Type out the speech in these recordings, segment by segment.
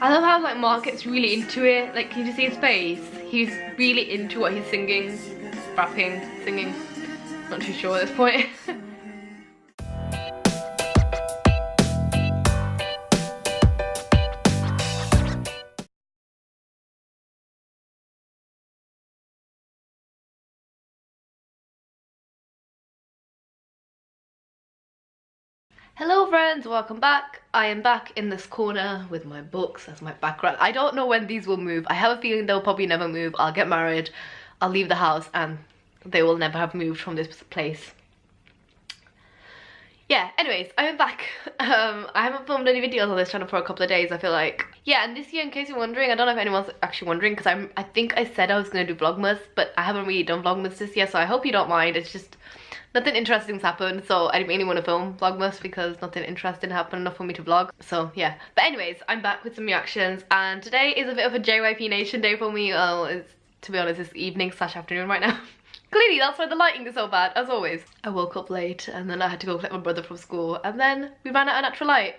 I love how like Mark gets really into it. Like, can you see his face? He's really into what he's singing, rapping, singing. Not too sure at this point. Hello friends, welcome back. I am back in this corner with my books as my background. I don't know when these will move. I have a feeling they'll probably never move. I'll get married, I'll leave the house, and they will never have moved from this place. Yeah, anyways, I am back. I haven't filmed any videos on this channel for a couple of days, I feel like. Yeah, and this year, in case you're wondering, I don't know if anyone's actually wondering, because I think I said I was going to do Vlogmas, but I haven't really done Vlogmas this year, so I hope you don't mind. It's just nothing interesting's happened, so I didn't really want to film Vlogmas because nothing interesting happened enough for me to vlog. So yeah, but anyways, I'm back with some reactions, and today is a bit of a JYP Nation day for me. It's, to be honest, it's evening / afternoon right now. Clearly that's why the lighting is so bad, as always. I woke up late and then I had to go collect my brother from school, and then we ran out of natural light.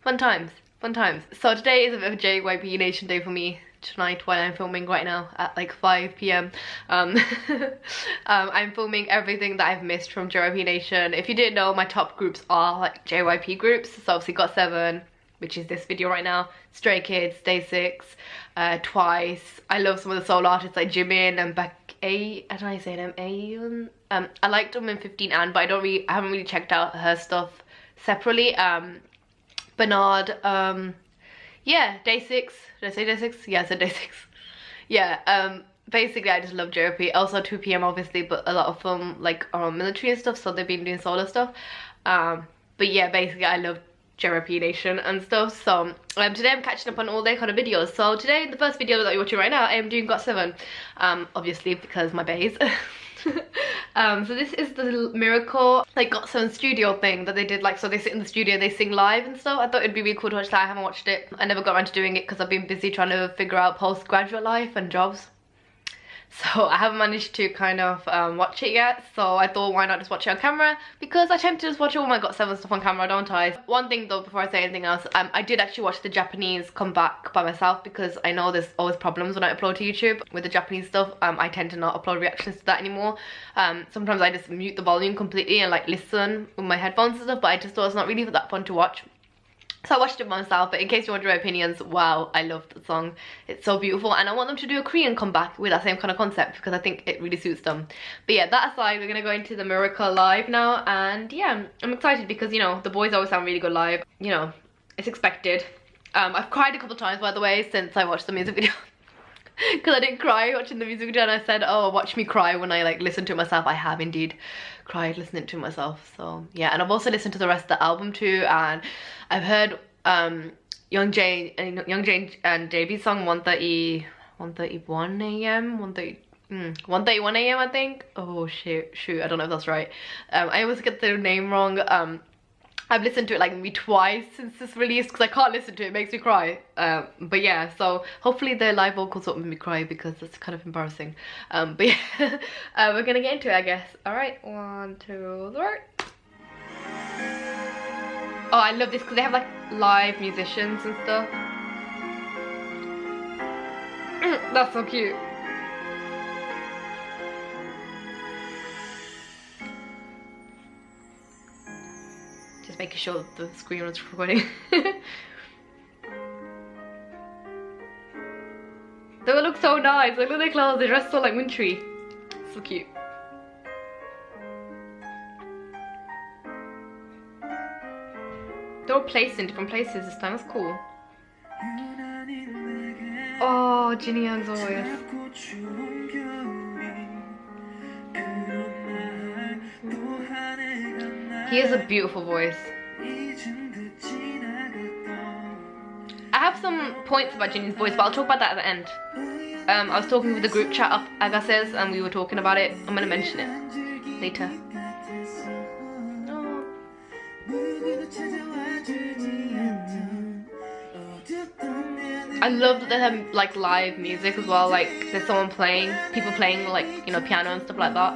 Fun times, fun times. So today is a bit of a JYP Nation day for me. Tonight, while I'm filming right now at like 5 p.m. I'm filming everything that I've missed from JYP Nation. If you didn't know, my top groups are like JYP groups. So obviously GOT7, which is this video right now, Stray Kids, Day6, Twice. I love some of the solo artists like Jimin and I don't know how you say them, I liked them in 15 and, but I haven't really checked out her stuff separately. Bernard, yeah, Day6. Did I say Day6? Yeah, I said Day6. Yeah, basically I just love JYP. Also 2 p.m. obviously, but a lot of them like are on military and stuff, so they've been doing solo stuff. But yeah, basically I love JYP Nation and stuff. So today I'm catching up on all their kind of videos. So today, the first video that you're watching right now, I am doing GOT7, obviously because my bays. So this is the Miracle like GOT7 studio thing that they did, like, so they sit in the studio, they sing live and stuff. I thought it'd be really cool to watch that. I haven't watched it. I never got around to doing it because I've been busy trying to figure out postgraduate life and jobs. So I haven't managed to kind of watch it yet, so I thought why not just watch it on camera, because I tend to just watch all my GOT7 stuff on camera, don't I? One thing though, before I say anything else, I did actually watch the Japanese comeback by myself, because I know there's always problems when I upload to YouTube with the Japanese stuff. I tend to not upload reactions to that anymore. Sometimes I just mute the volume completely and like listen with my headphones and stuff, but I just thought it's not really that fun to watch. So I watched it myself, but in case you want my opinions, wow, I love the song. It's so beautiful, and I want them to do a Korean comeback with that same kind of concept because I think it really suits them. But yeah, that aside, we're gonna go into the Miracle live now, and yeah, I'm excited because, you know, the boys always sound really good live. You know, it's expected. I've cried a couple times, by the way, since I watched the music video. Because I didn't cry watching the music video, and I said, oh, watch me cry when I like listen to it myself. I have indeed cried listening to it myself. So yeah, and I've also listened to the rest of the album too, and I've heard Youngjae and JB's song 1:31 a.m. 1:31 a.m. I think. Oh shoot, I don't know if that's right. I always get the name wrong. I've listened to it like maybe twice since this release because I can't listen to it, it makes me cry. But yeah, so hopefully the live vocals won't make me cry because it's kind of embarrassing. But yeah, we're gonna get into it, I guess. Alright, 1, 2, 3. Oh, I love this because they have like live musicians and stuff. That's so cute. Just making sure the screen was recording. They all look so nice. Look at their clothes. They're dressed so like wintry. So cute. They're all placed in different places this time. That's cool. Oh, Jinny Young's voice. He has a beautiful voice. I have some points about Jinny's voice, but I'll talk about that at the end. I was talking with the group chat of Agassiz and we were talking about it. I'm gonna mention it later. Oh. I love that they have like live music as well, like there's someone playing, people playing like, you know, piano and stuff like that.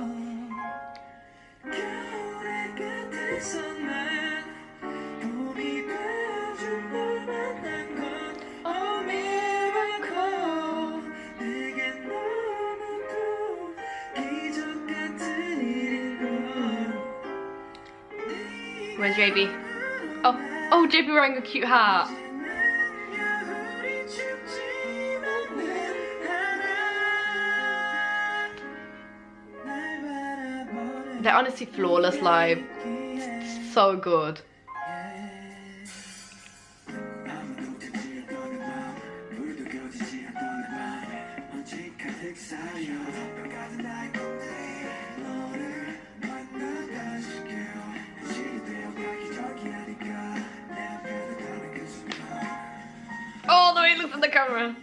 Where's JB? Oh, JB wearing a cute hat. They're honestly flawless live. So good. Oh, the way he looks at the camera.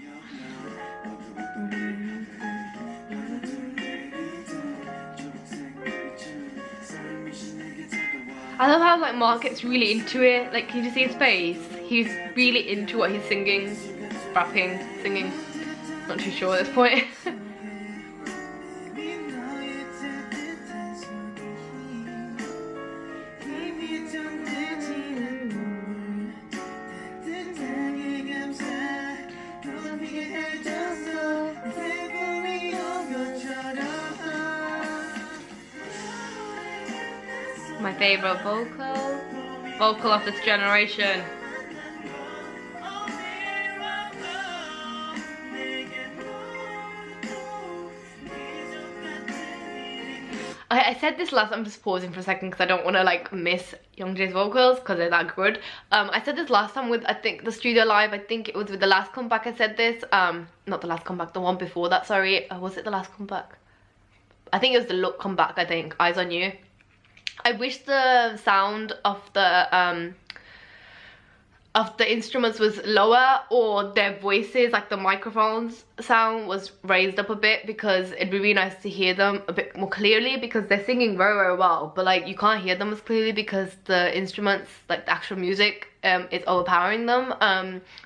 I love how like Mark gets really into it. Like, can you see his face? He's really into what he's singing, rapping, singing. Not too sure at this point. My favourite vocal of this generation. I said this last, I'm just pausing for a second because I don't want to like miss Youngjae's vocals because they're that good. I said this last time with, I think, the studio live. I think it was with the last comeback I said this. Not the last comeback, the one before that, sorry. Was it the last comeback? I think it was the look comeback, I think. Eyes on You. I wish the sound of the instruments was lower, or their voices, like the microphones sound, was raised up a bit, because it'd be really nice to hear them a bit more clearly, because they're singing very, very well, but like you can't hear them as clearly because the instruments, like the actual music, is overpowering them.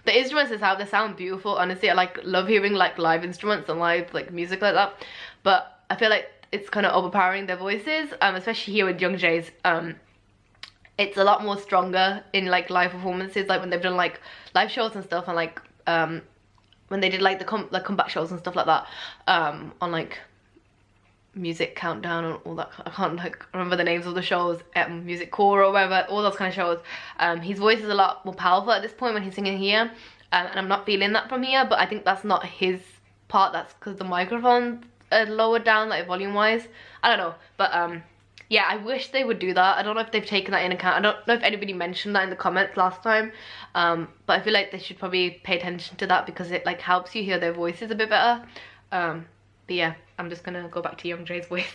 The instruments themselves, they sound beautiful, honestly. I like love hearing like live instruments and live like music like that, but I feel like it's kind of overpowering their voices, especially here with Youngjae's. It's a lot more stronger in like live performances, like when they've done like live shows and stuff, and like when they did like the comeback shows and stuff like that, on like Music Countdown and all that. I can't like remember the names of the shows, Music Core or whatever, all those kind of shows. His voice is a lot more powerful at this point when he's singing here, and I'm not feeling that from here, but I think that's not his part, that's because the microphone lowered down, like volume wise. I don't know, but yeah, I wish they would do that. I don't know if they've taken that in account. I don't know if anybody mentioned that in the comments last time, but I feel like they should probably pay attention to that, because it like helps you hear their voices a bit better. But yeah, I'm just gonna go back to Youngjae's voice.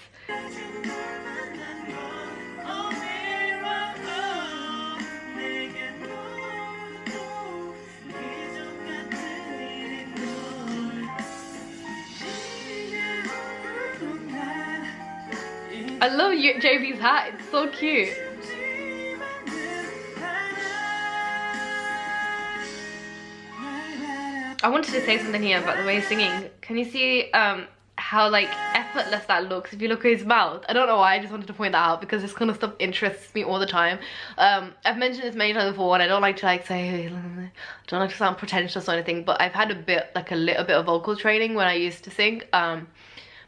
I love JB's hat, it's so cute. I wanted to say something here about the way he's singing. Can you see how like effortless that looks if you look at his mouth? I don't know why, I just wanted to point that out because this kind of stuff interests me all the time. I've mentioned this many times before, and I don't like to like say, I don't like to sound pretentious or anything, but I've had a little bit of vocal training when I used to sing.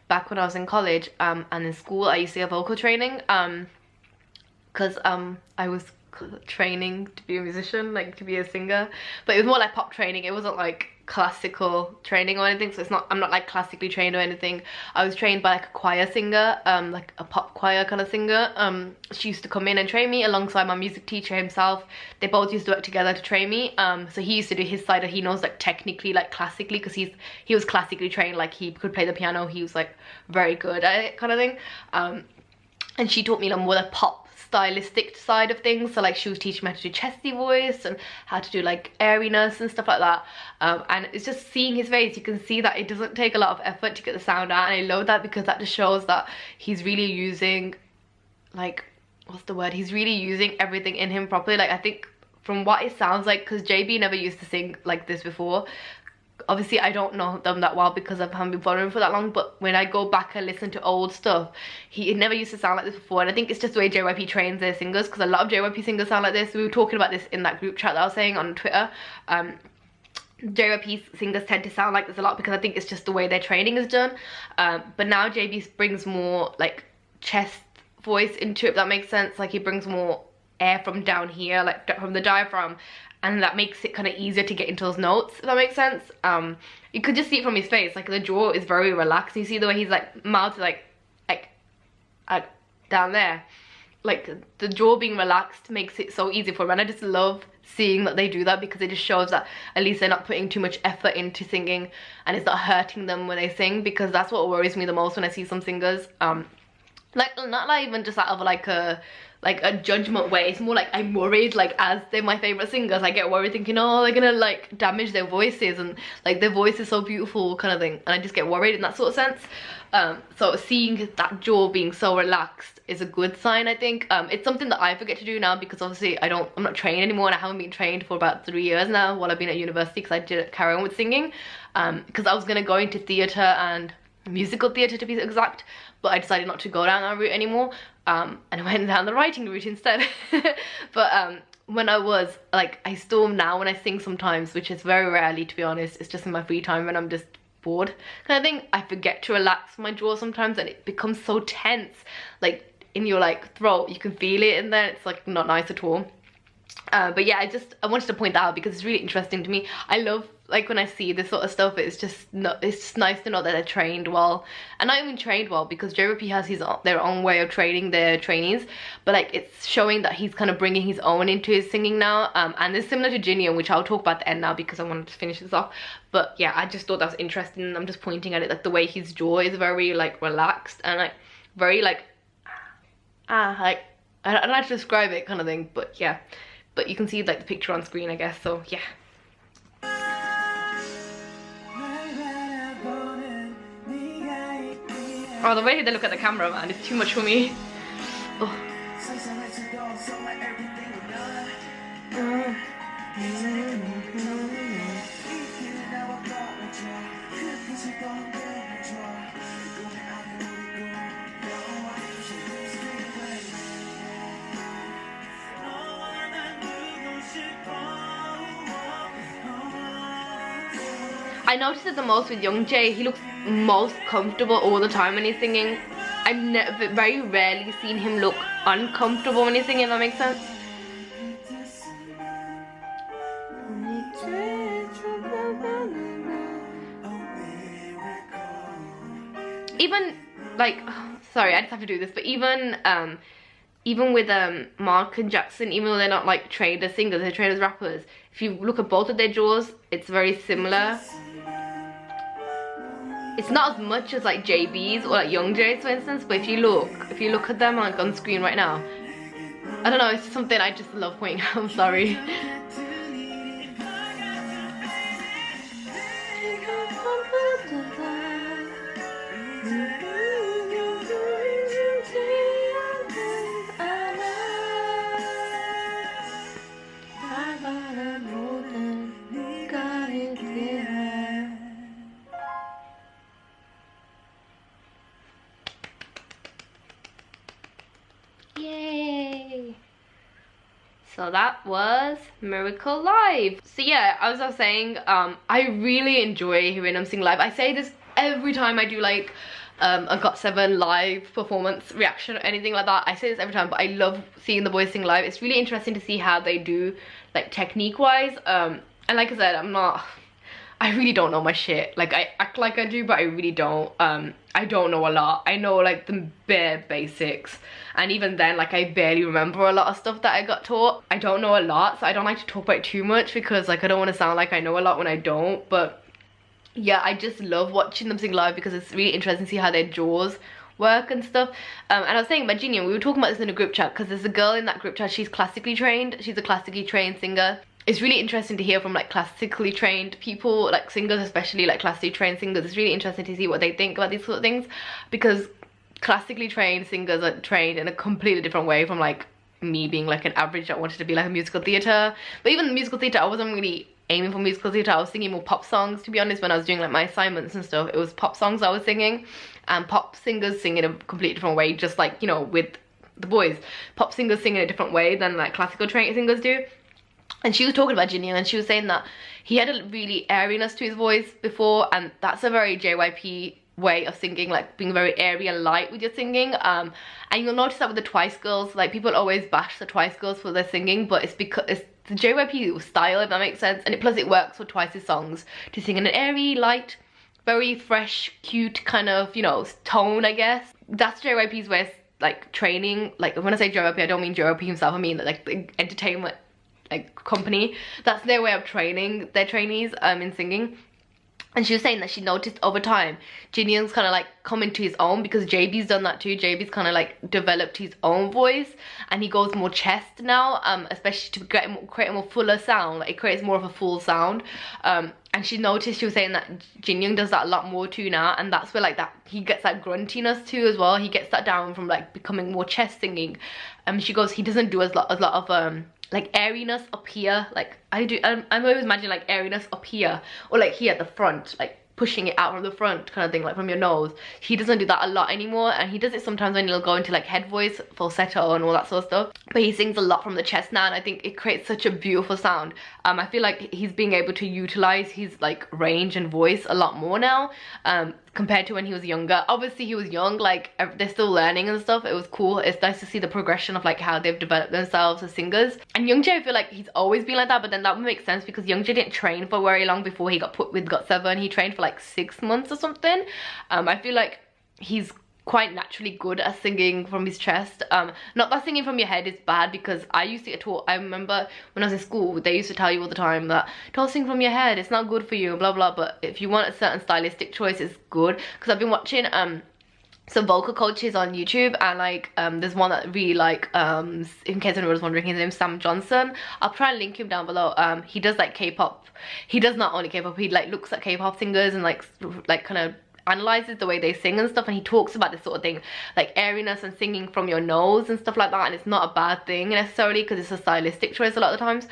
Back when I was in college and in school, I used to get vocal training because I was training to be a musician, like to be a singer, but it was more like pop training. It wasn't like classical training or anything, so I'm not like classically trained or anything. I was trained by like a choir singer, like a pop choir kind of singer. She used to come in and train me alongside my music teacher himself. They both used to work together to train me. So he used to do his side, he knows like technically, like classically, because he was classically trained, like he could play the piano, he was like very good at it kind of thing. And she taught me like more the pop stylistic side of things, so like she was teaching me how to do chesty voice and how to do like airiness and stuff like that. And it's just seeing his face, you can see that it doesn't take a lot of effort to get the sound out, and I love that, because that just shows that he's really using, like, what's the word, he's really using everything in him properly. Like, I think from what it sounds like, because JB never used to sing like this before, obviously I don't know them that well because I haven't been following him for that long, but when I go back and listen to old stuff, it never used to sound like this before. And I think it's just the way JYP trains their singers, because a lot of JYP singers sound like this. We were talking about this in that group chat that I was saying on Twitter. JYP singers tend to sound like this a lot because I think it's just the way their training is done. But now JB brings more like chest voice into it, if that makes sense. Like, he brings more air from down here, like from the diaphragm, and that makes it kind of easier to get into those notes, if that makes sense. You could just see it from his face, like the jaw is very relaxed. You see the way he's like mouth is like down there, like the jaw being relaxed makes it so easy for him, and I just love seeing that they do that, because it just shows that at least they're not putting too much effort into singing and it's not hurting them when they sing, because that's what worries me the most when I see some singers, like not like even just out of like a judgment way. It's more like I'm worried, like as they're my favorite singers, I get worried thinking, oh, they're gonna like damage their voices, and like their voice is so beautiful kind of thing, and I just get worried in that sort of sense. So seeing that jaw being so relaxed is a good sign, I think. It's something that I forget to do now, because obviously I'm not trained anymore, and I haven't been trained for about 3 years now while I've been at university, because I didn't carry on with singing, because I was gonna go into theatre and musical theatre to be exact, but I decided not to go down that route anymore, and I went down the writing route instead. But when I was like, I still now when I sing sometimes, which is very rarely to be honest, it's just in my free time when I'm just bored kind of thing, I forget to relax my jaw sometimes, and it becomes so tense, like in your like throat, you can feel it in there. It's like not nice at all. But yeah, I wanted to point that out because it's really interesting to me. I love like when I see this sort of stuff, it's just nice to know that they're trained well, and not even trained well, because JYP has their own way of training their trainees, but like it's showing that he's kind of bringing his own into his singing now, and it's similar to Jinyoung, which I'll talk about at the end now because I wanted to finish this off. But yeah, I just thought that was interesting, and I'm just pointing at it, like the way his jaw is very like relaxed and like very like like I don't know how to describe it kind of thing, but yeah. But you can see like the picture on screen, I guess, so yeah. Oh, the way they look at the camera, man, it's too much for me. Oh. I noticed it the most with Youngjae. He looks most comfortable all the time when he's singing. I've very rarely seen him look uncomfortable when he's singing, if that makes sense. Even like, sorry, I just have to do this, but even with Mark and Jackson, even though they're not like trained as singers, they're trained as rappers, if you look at both of their jaws, it's very similar. It's not as much as like JB's or like Youngjae's, for instance, but if you look at them like on screen right now, I don't know, it's just something I just love pointing out. I'm sorry. Yay! So that was Miracle Live. So yeah, as I was saying, I really enjoy hearing them sing live. I say this every time I do like a GOT7 live performance reaction or anything like that. I say this every time, but I love seeing the boys sing live. It's really interesting to see how they do, like technique wise. And like I said, I really don't know my shit. Like I act like I do, but I really don't. I don't know a lot. I know like the bare basics, and even then like I barely remember a lot of stuff that I got taught. I don't know a lot, so I don't like to talk about it too much, because like I don't want to sound like I know a lot when I don't. But yeah, I just love watching them sing live because it's really interesting to see how their jaws work and stuff. And I was saying about Jinyoung, we were talking about this in a group chat, because there's a girl in that group chat, she's classically trained. She's a classically trained singer. It's really interesting to hear from like classically trained people, like singers, especially like classically trained singers. It's really interesting to see what they think about these sort of things, because classically trained singers are trained in a completely different way from like me being like an average that wanted to be like a musical theatre. But even musical theatre, I wasn't really aiming for musical theatre. I was singing more pop songs, to be honest. When I was doing like my assignments and stuff, it was pop songs I was singing, and pop singers sing in a completely different way, just like, you know, with the boys, pop singers sing in a different way than like classical trained singers do. And she was talking about Jinyoung, and she was saying that he had a really airiness to his voice before, and that's a very JYP way of singing, like being very airy and light with your singing. And you'll notice that with the Twice girls, like people always bash the Twice girls for their singing, but it's because it's the JYP style, if that makes sense. And plus it works for Twice's songs to sing in an airy, light, very fresh, cute kind of, you know, tone, I guess. That's JYP's way of like training. Like when I say JYP, I don't mean JYP himself, I mean like the entertainment like company. That's their way of training their trainees in singing. And she was saying that she noticed over time Jin Young's kind of like come into his own, because JB's done that too. JB's kind of like developed his own voice and he goes more chest now, especially to create a more fuller sound. Like it creates more of a full sound. And she noticed, she was saying that Jin Young does that a lot more too now, and that's where like that he gets that gruntiness too as well. He gets that down from like becoming more chest singing. She goes, he doesn't do a lot of like airiness up here, like I do. I'm always imagining like airiness up here, or like here at the front, like pushing it out from the front kind of thing, like from your nose. He doesn't do that a lot anymore, and he does it sometimes when he'll go into like head voice, falsetto and all that sort of stuff, but he sings a lot from the chest now, and I think it creates such a beautiful sound. I feel like he's being able to utilize his like range and voice a lot more now, compared to when he was younger. Obviously he was young, like they're still learning and stuff. It was cool. It's nice to see the progression of like how they've developed themselves as singers. And Youngjae, I feel like he's always been like that, but then that would make sense because Youngjae didn't train for very long before he got put with GOT7. He trained for like 6 months or something. I feel like he's quite naturally good at singing from his chest. Not that singing from your head is bad, because I used to get taught, I remember when I was in school, they used to tell you all the time that don't sing from your head, it's not good for you, blah blah. But if you want a certain stylistic choice, it's good. Because I've been watching some vocal coaches on YouTube, and like there's one that really like, in case anyone was wondering, his name's Sam Johnson. I'll try and link him down below. He does like K-pop. He does not only K-pop, he like looks at K-pop singers and like kind of analyzes the way they sing and stuff, and he talks about this sort of thing, like airiness and singing from your nose and stuff like that. And it's not a bad thing necessarily, because it's a stylistic choice a lot of the times.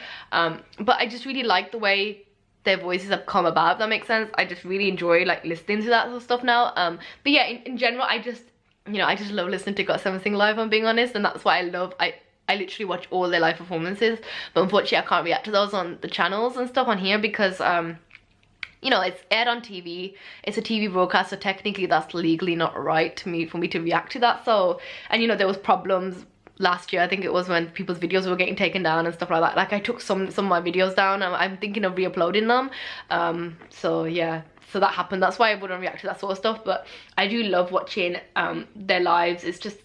But I just really like the way their voices have come about, if that makes sense. I just really enjoy like listening to that sort of stuff now. But yeah, in general, I just, you know, I just love listening to GOT7 sing live, I'm being honest. And that's why I literally watch all their live performances, but unfortunately I can't react to those on the channels and stuff on here, because you know, it's aired on TV, it's a TV broadcast, so technically that's legally not right for me to react to that. So, and you know, there was problems last year, I think it was, when people's videos were getting taken down and stuff like that. Like I took some of my videos down, and I'm thinking of re-uploading them. So yeah, so that happened. That's why I wouldn't react to that sort of stuff. But I do love watching their lives. It's just,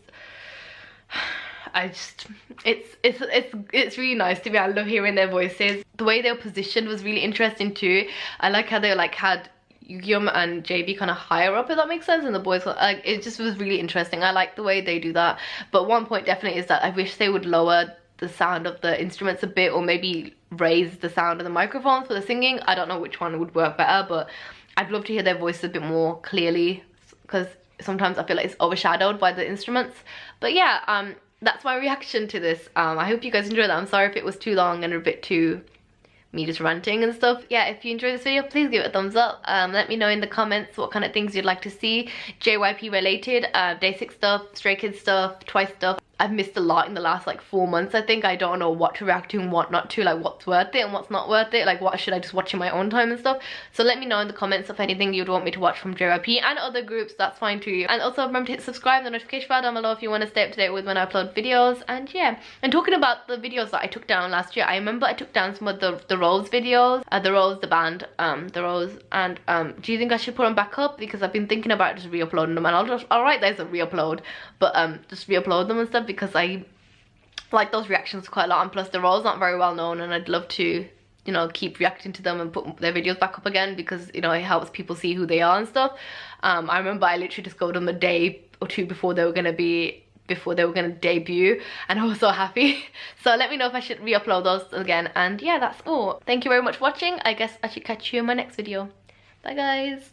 it's really nice to me. I love hearing their voices. The way they were positioned was really interesting too. I like how they like had Yum and JB kind of higher up, if that makes sense, and the boys were, like, it just was really interesting. I like the way they do that. But one point definitely is that I wish they would lower the sound of the instruments a bit, or maybe raise the sound of the microphones for the singing. I don't know which one would work better, but I'd love to hear their voices a bit more clearly, because sometimes I feel like it's overshadowed by the instruments. But yeah, that's my reaction to this. I hope you guys enjoyed that. I'm sorry if it was too long and a bit too me just ranting and stuff. Yeah, if you enjoyed this video, please give it a thumbs up. Let me know in the comments what kind of things you'd like to see JYP related, Day6 stuff, Stray Kids stuff, Twice stuff. I've missed a lot in the last like 4 months, I think. I don't know what to react to and what not to, like what's worth it and what's not worth it, like what should I just watch in my own time and stuff. So let me know in the comments of anything you'd want me to watch from JYP and other groups, that's fine too. And also remember to hit subscribe, the notification bell down below if you want to stay up to date with when I upload videos. And yeah, and talking about the videos that I took down last year, I remember I took down some of the Rose videos, the Rose, the band, the Rose, and do you think I should put them back up? Because I've been thinking about just re-uploading them, and I'll write there's a re-upload, but just re-upload them and stuff, because I like those reactions quite a lot, and plus the Rose aren't very well known, and I'd love to, you know, keep reacting to them and put their videos back up again, because, you know, it helps people see who they are and stuff. I remember I literally discovered them a day or two before they were gonna debut, and I was so happy. So let me know if I should re-upload those again. And yeah, that's all. Thank you very much for watching. I guess I should catch you in my next video. Bye guys.